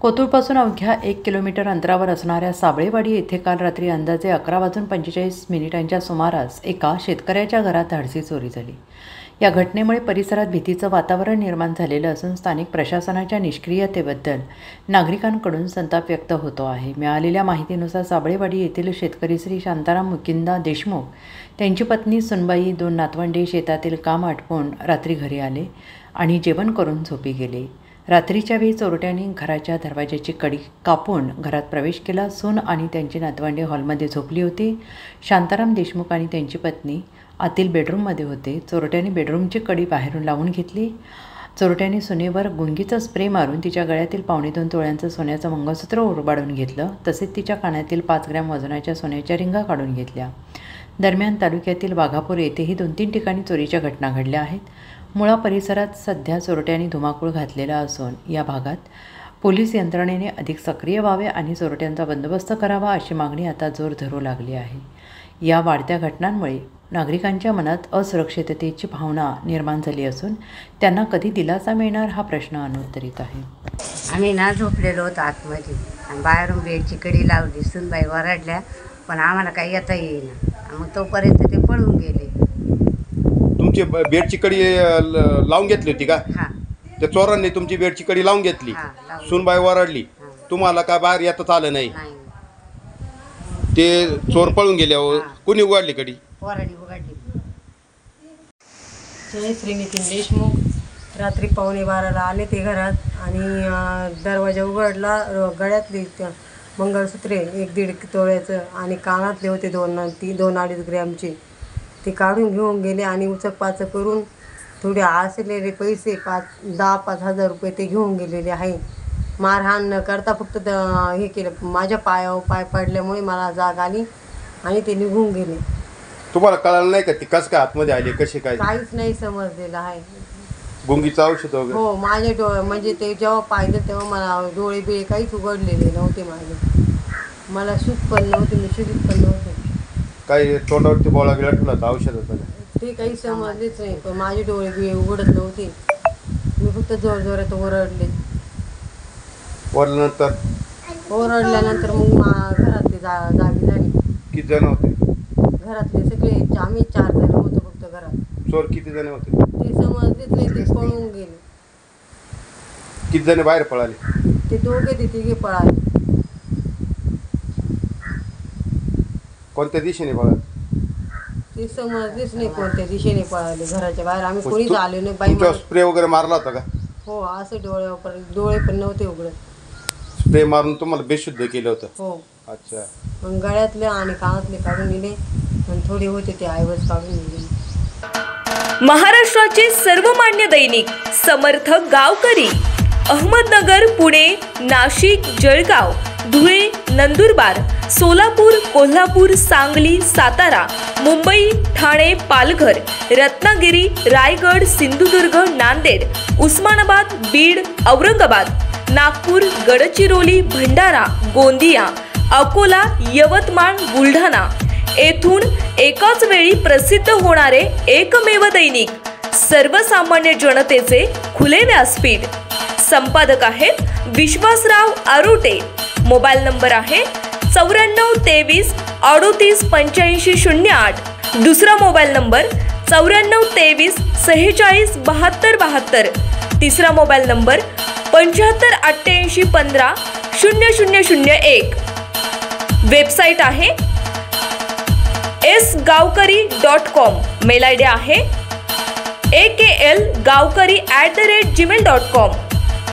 कोथरूडपासून अवघ्या 1 किलोमीटर अंतरावर असणाऱ्या साबळेवाडी येथे काल रात्री अंदाजे 11:45 सुमारास एका शेतकऱ्याच्या घरात धाडसी चोरी झाली। या घटनेमुळे परिसरात भीतीचं वातावरण निर्माण झालेलं असून स्थानिक प्रशासनाच्या निष्क्रियतेबद्दल नागरिकांकडून संताप व्यक्त होतो आहे। मिळालेल्या माहितीनुसार साबळेवाडी येथील शेतकरी श्री शांताराम मुकिंदा देशमुख त्यांची पत्नी सुनबाई 2 नातवंडे शेतातील काम आटपून रात्री घरी आले आणि जेवण करून झोपी गेले। रात्रीच्या वेळी चोरट्यांनी घराच्या दरवाजाची कडी कापून घरात प्रवेश केला। सून आणि त्यांची नातवंडे हॉलमध्ये झोपली होती। शांताराम देशमुख आणि त्यांची पत्नी आतील बेडरूममध्ये होते। चोरट्यांनी बेडरूमची कडी बाहेरून लावून घेतली। चोरट्यांनी सुनेवर गुंगीचा स्प्रे मारून तिच्या गळ्यातील 2.5 तोळ्यांचं सोन्याचं मंगळसूत्र उरबाडून घेतलं, तसेच तिच्या कानातील 5 ग्रॅम वजनाच्या सोन्याच्या रिंगा काढून घेतल्या। दरम्यान तालुक्यातील वाघापूर येथेही 2-3 ठिकाणी चोरीच्या घटना घडल्या आहेत। मुळा परिसरात सध्या चोरट्यांनी धुमाकूळ घातलेला असून या भागात पोलीस यंत्रणेने अधिक सक्रिय व्हावे आणि चोरट्यांचा बंदोबस्त करावा अशी मागणी आता जोर धरू लागली आहे। या वाढत्या घटनांमुळे नागरिकांच्या मनात असुरक्षिततेची भावना निर्माण झाली असून त्यांना कधी दिलासा मिळणार हा प्रश्न अनुत्तरित आहे। आम्ही ना झोपलेलो होतो आतमध्ये आणि बाहेरून बेडची कडी लावली। सुनबाई वरडल्या पण आम्हाला काही येता येईना। मग तोपर्यंत ते पळून गेले। तुमची बेडची कडी लावून घेतली होती का? हां, त्या चोरांनी तुमची बेडची कडी लावून घेतली। सुनबाई वरडली, तुम्हाला काय बाहेर येताच आलं नाही? ते चोर पळून गेल्यावर कोणी उघडली कडी? वरडी उघडली। जय श्री नितीन देशमुख रात्री 11:15 आले ते घरात आणि दरवाजा उघडला। गळ्यातली मंगळसूत्रे 1-1.5 तोळ्याचं आणि कानातले होते 2-2.5 ग्रॅमचे, ते काढून घेऊन गेले आणि उचकपाचक करून थोडे असलेले पैसे 10-5 हजार रुपये ते घेऊन गेलेले आहे। मारहाण न करता फक्त हे केलं। माझ्या पायावर पाय पडल्यामुळे मला जाग आली आणि ते निघून गेले। तुम्हाला कळलं नाही का ते कसं काय आतमध्ये आले, कसे काय? काहीच नाही समजलेलं आहे। गुंगीचं औषध वगैरे? हो, माझे डोळे म्हणजे ते जेव्हा पाहिलं तेव्हा मला डोळे बिळे काहीच उघडलेले नव्हते माझे। मला सूज पण नव्हती, मी शुद्धीत पण नव्हते। काही तोंडावरती बोळा गेला ठेवला होता औषधाचा? ते काही समजलेच नाही, पण माझे डोळे बिळे उघडत नव्हते। मी फक्त जोरजोरात ओरडले। ओरडल्यानंतर मग घरातले जागी झाली। किती जण होते घरातले? सगळे आम्ही 4 जण होतो फक्त घरात। चोर किती जण होते? ते समजलेच नाही, ते पळून गेले। किती जण बाहेर पळाले? ते दोघे ते तिघे पळाले। कोणत्या दिशेने पळाले ते समजलेच नाही कोणत्या दिशेने पळाले। घराच्या बाहेर आम्ही कोणीच आलो नाही। बाई स्प्रे वगैरे मारला होता का? हो, असं डोळे पण नव्हते उघडत। स्प्रे मारून तुम्हाला बेशुद्ध केलं होतं? हो। अच्छा। मग गळ्यातले आणि कानातले काढून नेले आणि थोडे होते ते ऐवज काढून नेले। महाराष्ट्राचे सर्वमान्य दैनिक समर्थ गावकरी अहमदनगर, पुणे, नाशिक, जळगाव, धुळे, नंदुरबार, सोलापूर, कोल्हापूर, सांगली, सातारा, मुंबई, ठाणे, पालघर, रत्नागिरी, रायगड, सिंधुदुर्ग, नांदेड, उस्मानाबाद, बीड, औरंगाबाद, नागपूर, गडचिरोली, भंडारा, गोंदिया, अकोला, यवतमाळ, बुलढाणा येथून एकाच वेळी प्रसिद्ध होणारे एकमेव दैनिक, सर्वसामान्य जनतेचे खुले व्यासपीठ। संपादक आहेत विश्वासराव आरोटे। मोबाईल नंबर आहे 9423 38 8508। दुसरा मोबाईल नंबर 9423 46 72 72। तिसरा मोबाईल नंबर 75 88 15 0001। वेबसाईट आहे sgavkari.com। मेल आयडी आहे aklgavkari@gmail.com।